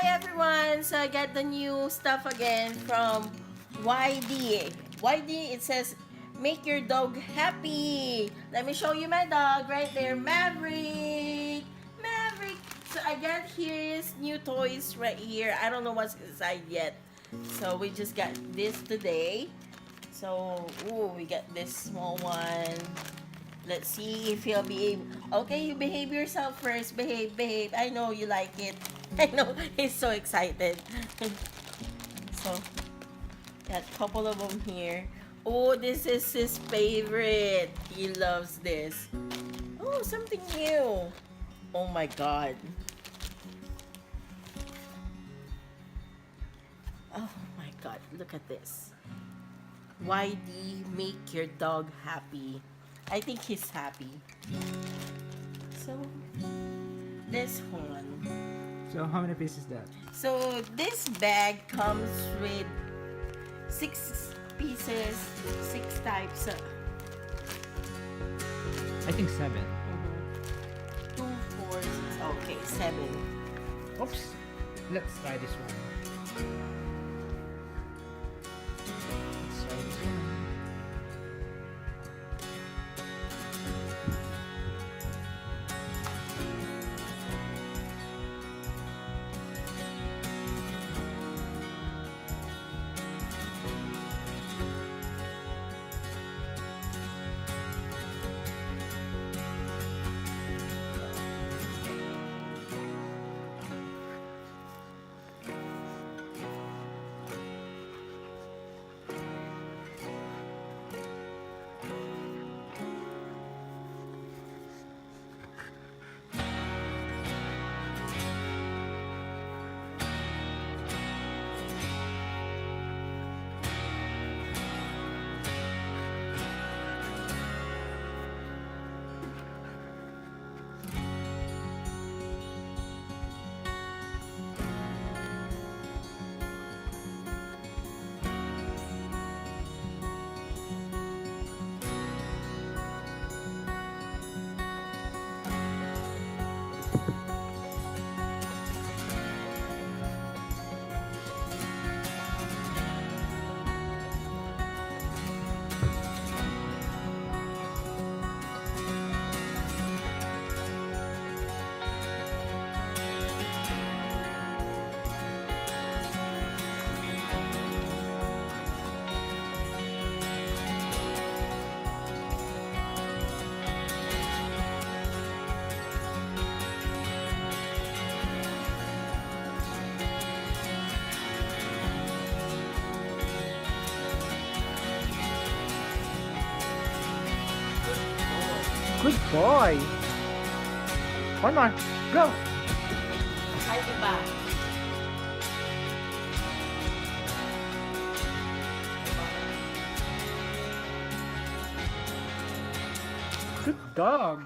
everyone! So I got the new stuff again from YD. YD, it says, make your dog happy. Let me show you my dog right there, Maverick. Maverick. So I got his new toys right here. I don't know what's inside yet. So we just got this today. So, ooh, we got this small one. Let's see if he'll behave. Okay, you behave yourself first. Behave. I know you like it. I know, he's so excited. So, got a couple of them here. Oh, this is his favorite. He loves this. Oh, something new. Oh my God. Oh my God, look at this. YD, make your dog happy. I think he's happy. So, this one. So how many pieces is that? So, this bag comes with 6 pieces, 6 types. I think 7. 2, 4, 6. Okay, 7. Oops. Let's try this one. Let's try this one. Good boy! One more! Go! Ay, iba. Good dog!